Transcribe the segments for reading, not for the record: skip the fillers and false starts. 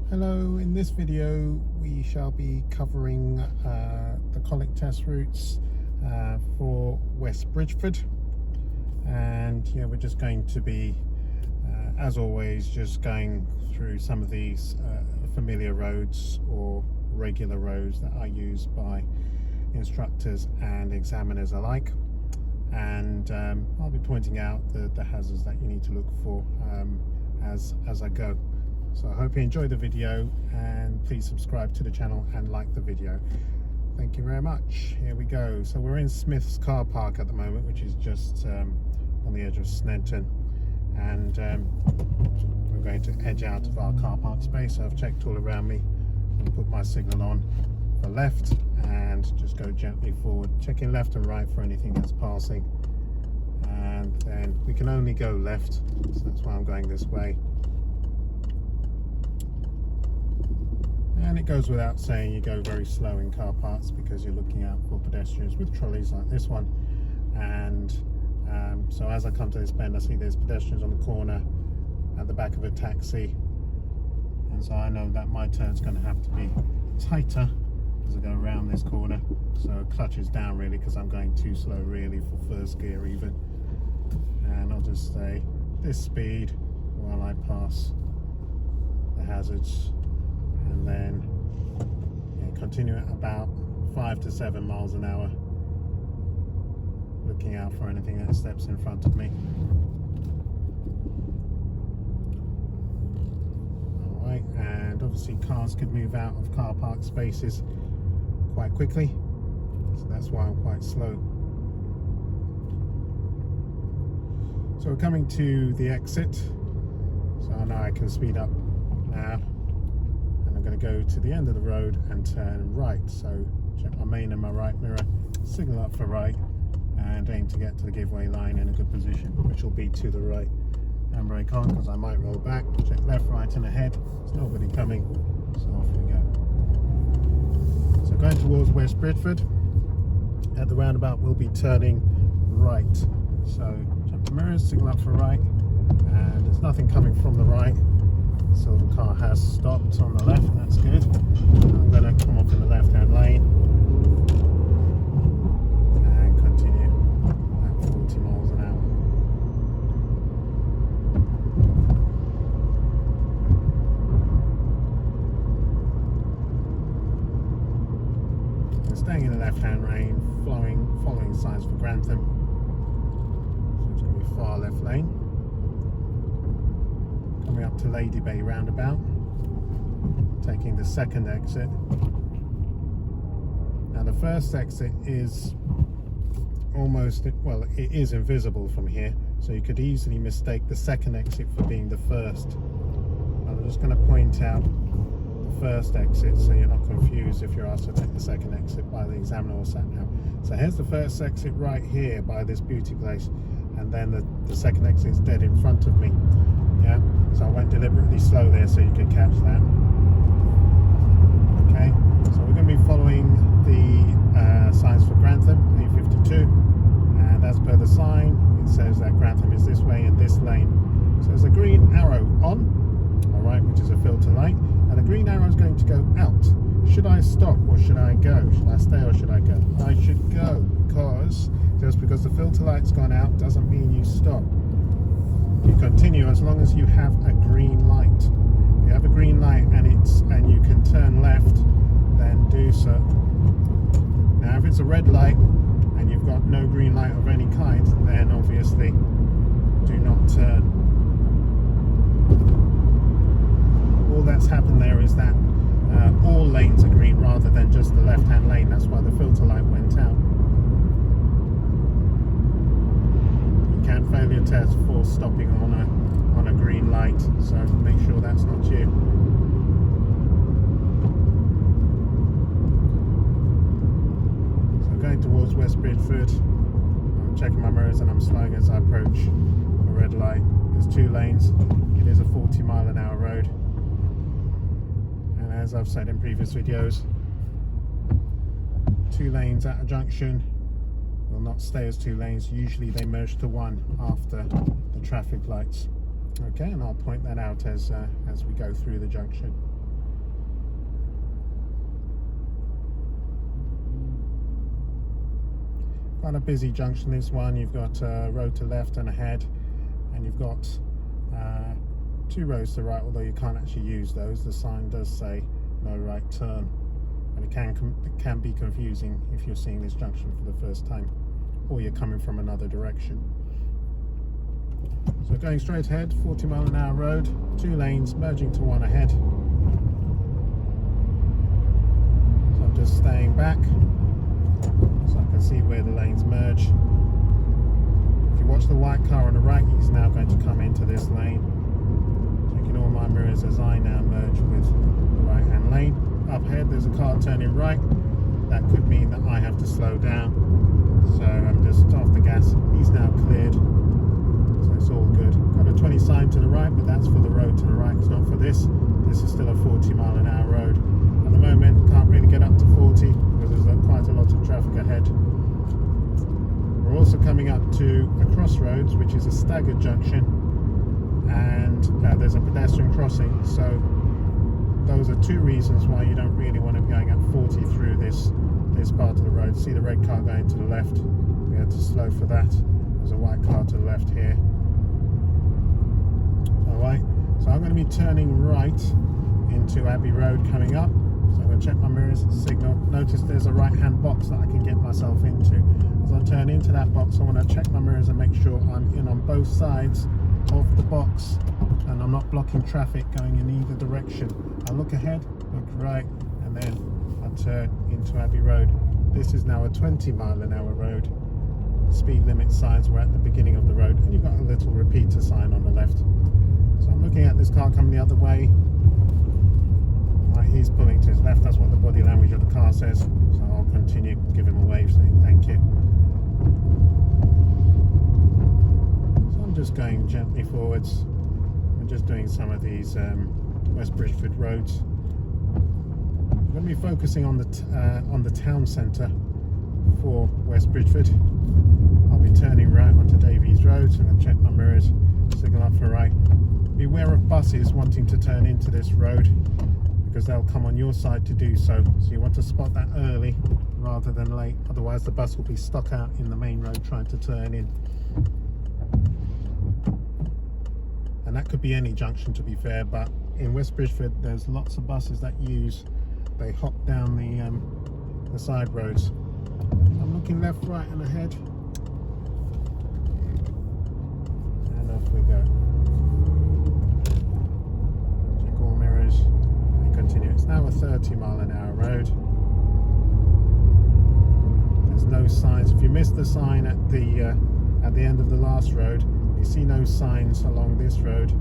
Hello, in this video we shall be covering the Colwick test routes for West Bridgford, and yeah, we're just going to be as always just going through some of these familiar roads or regular roads that are used by instructors and examiners alike, and I'll be pointing out the hazards that you need to look for as I go. So I hope you enjoy the video, and please subscribe to the channel and like the video. Thank you very much. Here we go. So we're in Smith's car park at the moment, which is just on the edge of Snedton, and we're going to edge out of our car park space. So I've checked all around me and put my signal on for left, and just go gently forward, checking left and right for anything that's passing, and then we can only go left, so that's why I'm going this way. And it goes without saying, you go very slow in car parks because you're looking out for pedestrians with trolleys like this one. And so as I come to this bend, I see there's pedestrians on the corner at the back of a taxi, and so I know that my turn's going to have to be tighter as I go around this corner. So clutch is down really, because I'm going too slow really for first gear even, and I'll just stay this speed while I pass the hazards, and then continue at about 5 to 7 miles an hour, looking out for anything that steps in front of me. Alright, and obviously cars could move out of car park spaces quite quickly, so that's why I'm quite slow. So we're coming to the exit, so I know I can speed up now. I'm going to go to the end of the road and turn right, so check my main and my right mirror, signal up for right, and aim to get to the giveaway line in a good position, which will be to the right. And brake on because I might roll back. Check left, right and ahead, there's nobody coming, so off we go. So going towards West Bridgford, at the roundabout we'll be turning right, so check the mirrors, signal up for right, and there's nothing coming from the right. Silver car has stopped on the left, that's good. I'm going to come off in the left hand lane and continue at 40 miles an hour. And staying in the left hand lane, following signs for Grantham, so it's going to be far left lane. Coming up to Bay Roundabout, taking the second exit. Now the first exit is almost, well, it is invisible from here, so you could easily mistake the second exit for being the first. I'm just going to point out the first exit so you're not confused if you're asked to take the second exit by the examiner or sat nav. So here's the first exit right here by this beauty place, and then the second exit is dead in front of me. Yeah, so I went deliberately slow there so you could catch that. Okay, so we're going to be following the signs for Grantham, A52, and as per the sign, it says that Grantham is this way in this lane. So there's a green arrow on, alright, which is a filter light, and the green arrow is going to go out. Should I stop or should I go? Should I stay or should I go? I should go, because just because the filter light's gone out doesn't mean you stop. You continue as long as you have a green light. If you have a green light and you can turn left, then do so. Now if it's a red light and you've got no green light of any kind, then obviously do not turn. All that's happened there is that all lanes are green rather than just the left hand lane. That's why the filter light went out. Can fail your test for stopping on a green light, so make sure that's not you. So going towards West Bridgford, I'm checking my mirrors and I'm slowing as I approach a red light. There's 2 lanes, it is a 40 mile an hour road, and as I've said in previous videos, 2 lanes at a junction will not stay as 2 lanes. Usually they merge to 1 after the traffic lights. Okay, and I'll point that out as we go through the junction. quite a busy junction, this one. You've got a road to left and ahead, and you've got 2 roads to the right, although you can't actually use those. The sign does say no right turn, and it can be confusing if you're seeing this junction for the first time or you're coming from another direction. So going straight ahead, 40-mile-an-hour road, 2 lanes merging to one ahead. So I'm just staying back so I can see where the lanes merge. If you watch the white car on the right, he's now going to come into this lane. Checking all my mirrors as I now merge with the right-hand lane. Up ahead there's a car turning right. That could mean that I have to slow down. So I'm just off the gas. He's now cleared. So it's all good. Got a 20 sign to the right, but that's for the road to the right. It's not for this. This is still a 40-mile-an-hour road. At the moment, can't really get up to 40 because there's quite a lot of traffic ahead. We're also coming up to a crossroads, which is a staggered junction, and there's a pedestrian crossing. So those are 2 reasons why you don't really want to be going at 40 through this part of the road. See the red car going to the left? We had to slow for that. There's a white car to the left here. Alright, so I'm going to be turning right into Abbey Road coming up. So I'm going to check my mirrors, signal. Notice there's a right hand box that I can get myself into. As I turn into that box, I want to check my mirrors and make sure I'm in on both sides of the box and I'm not blocking traffic going in either direction. I look ahead, look right, and then I turn into Abbey Road. This is now a 20-mile-an-hour road. Speed limit signs were at the beginning of the road, and you've got a little repeater sign on the left. So I'm looking at this car coming the other way. Right, he's pulling to his left. That's what the body language of the car says. So I'll continue, give him a wave saying thank you. So I'm just going gently forwards. I'm just doing some of these West Bridgford roads. I'm going to be focusing on the town centre for West Bridgford. I'll be turning right onto Davies Road, so I'm going to check my mirrors, signal up for right. Beware of buses wanting to turn into this road because they'll come on your side to do so. So you want to spot that early rather than late, otherwise the bus will be stuck out in the main road trying to turn in. And that could be any junction, to be fair, but in West Bridgford there's lots of buses that they hop down the side roads. I'm looking left, right and ahead. And off we go. Check all mirrors and continue. It's now a 30-mile-an-hour road. There's no signs. If you missed the sign at the end of the last road, you see no signs along this road.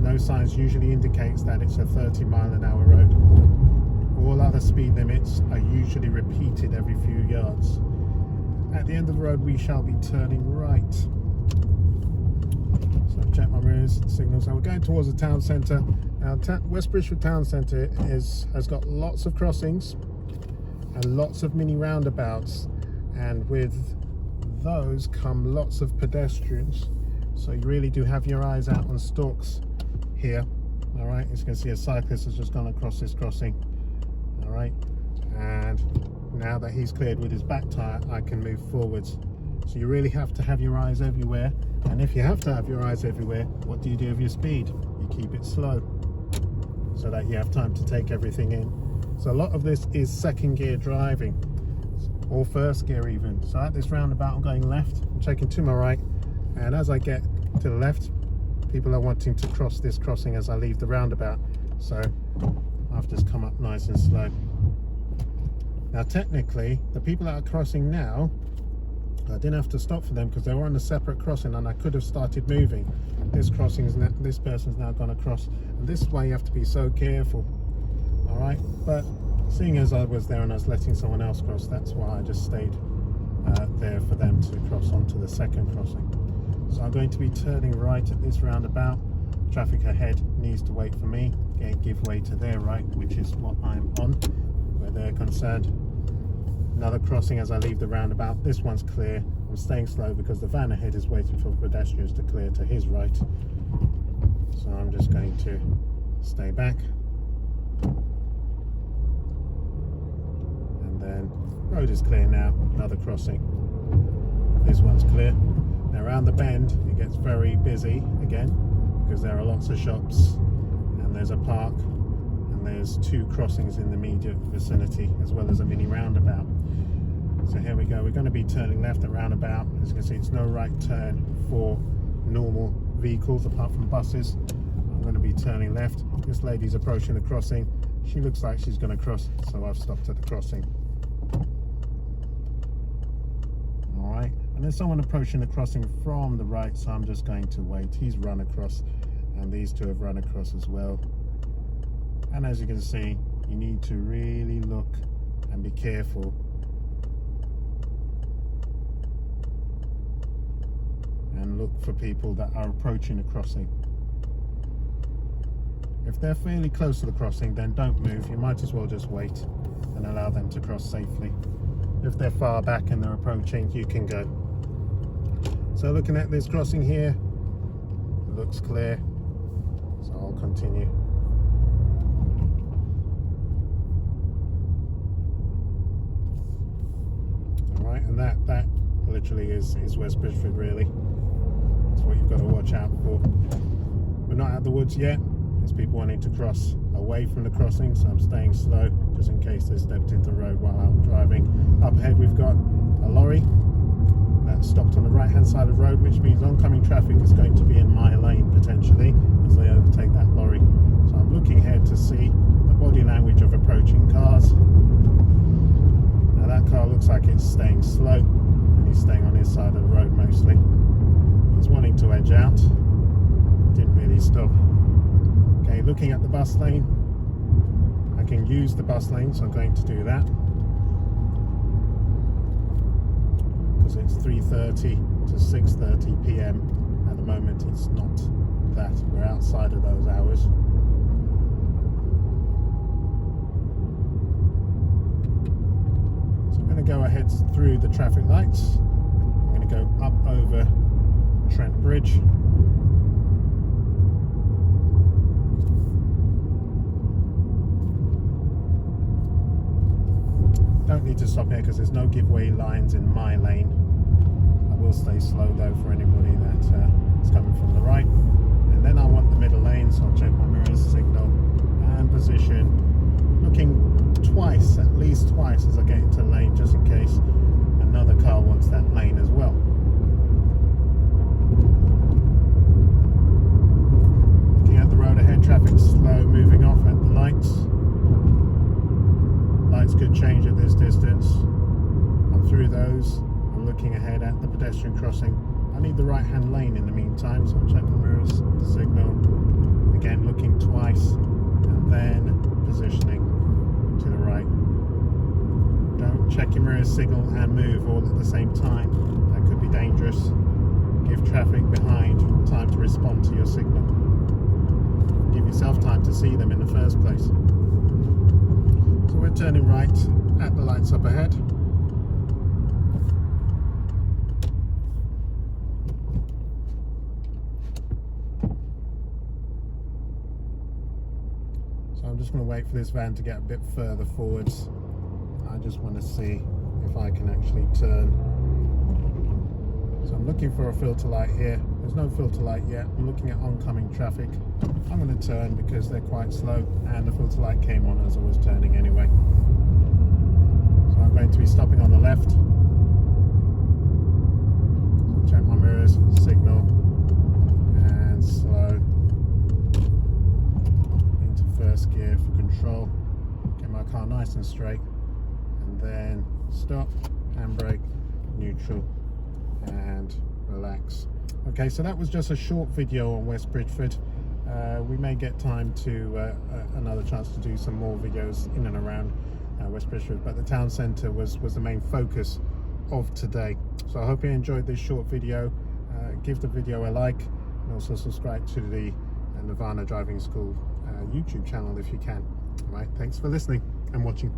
No signs usually indicates that it's a 30-mile-an-hour road. All other speed limits are usually repeated every few yards. At the end of the road we shall be turning right. So I've checked my mirrors, signals. So we're going towards the town centre. Now West Bridgford town centre has got lots of crossings and lots of mini roundabouts, and with those come lots of pedestrians. So you really do have your eyes out on stalks here. Alright, as you can see, a cyclist has just gone across this crossing. Alright, and now that he's cleared with his back tyre, I can move forwards. So you really have to have your eyes everywhere, and if you have to have your eyes everywhere, what do you do with your speed? You keep it slow so that you have time to take everything in. So a lot of this is second gear driving, or first gear even. So at this roundabout I'm going left, I'm checking to my right, and as I get to the left, people are wanting to cross this crossing as I leave the roundabout. So I've just come up nice and slow. Now technically, the people that are crossing now, I didn't have to stop for them because they were on a separate crossing and I could have started moving. This crossing is now, this person's now gone across, and this is why you have to be so careful. Alright, but seeing as I was there and I was letting someone else cross, that's why I just stayed there for them to cross onto the second crossing. So I'm going to be turning right at this roundabout. Traffic ahead needs to wait for me, give way to their right, which is what I'm on, where they're concerned. Another crossing as I leave the roundabout. This one's clear. I'm staying slow because the van ahead is waiting for pedestrians to clear to his right. So I'm just going to stay back. And then road is clear now. Another crossing. this one's clear. Now around the bend it gets very busy again because there are lots of shops and there's a park and there's 2 crossings in the immediate vicinity as well as a mini roundabout. So here we go, we're going to be turning left at roundabout. As you can see, it's no right turn for normal vehicles apart from buses. I'm going to be turning left. This lady's approaching the crossing. She looks like she's going to cross, so I've stopped at the crossing. Alright, and there's someone approaching the crossing from the right, so I'm just going to wait. He's run across and these 2 have run across as well. And as you can see, you need to really look and be careful and look for people that are approaching the crossing. If they're fairly close to the crossing, then don't move. You might as well just wait and allow them to cross safely. If they're far back and they're approaching, you can go. So looking at this crossing here, it looks clear, so I'll continue. Alright, and that literally is West Bridgford really. That's what you've got to watch out for. We're not out of the woods yet. There's people wanting to cross away from the crossing, so I'm staying slow just in case they stepped into the road while I'm driving. Up ahead we've got a lorry that stopped on the right hand side of the road, which means oncoming traffic is going to be in my lane potentially as they overtake that lorry. So I'm looking ahead to see the body language of approaching cars. Now that car looks like it's staying slow and he's staying on his side of the road mostly. He's wanting to edge out, didn't really stop. Okay, looking at the bus lane, I can use the bus lane, so I'm going to do that because it's 3:30 to 6:30 p.m. At the moment it's not that, we're outside of those hours. So I'm going to go ahead through the traffic lights. I'm going to go up over Trent Bridge. Don't need to stop here because there's no giveaway lines in my lane. I will stay slow though for anybody that is coming from the right. And then I want the middle lane, so I'll check my mirrors, signal and position. Looking twice, at least twice as I get into the lane, just in case another car wants that lane as well. Looking at the road ahead, traffic slow, moving off at the lights. Lights could change at this distance. I'm through those. I'm looking ahead at the pedestrian crossing. I need the right hand lane in the meantime, so I'll check my mirrors, signal. Again, looking twice and then positioning to the right. Don't check your mirrors, signal and move all at the same time. That could be dangerous. Give traffic behind time to respond to your signal. Give yourself time to see them in the first place. So we're turning right at the lights up ahead. So I'm just going to wait for this van to get a bit further forwards. I just want to see if I can actually turn. So I'm looking for a filter light here. There's no filter light yet. I'm looking at oncoming traffic. I'm going to turn because they're quite slow and the filter light came on as I was turning anyway. So I'm going to be stopping on the left. So check my mirrors, signal and slow into first gear for control. Get my car nice and straight and then stop, handbrake, neutral and relax. Okay, so that was just a short video on West Bridgford. We may get time to another chance to do some more videos in and around West Bridgford, but the town centre was the main focus of today. So I hope you enjoyed this short video. Give the video a like and also subscribe to the Nirvana Driving School YouTube channel if you can. All right, thanks for listening and watching.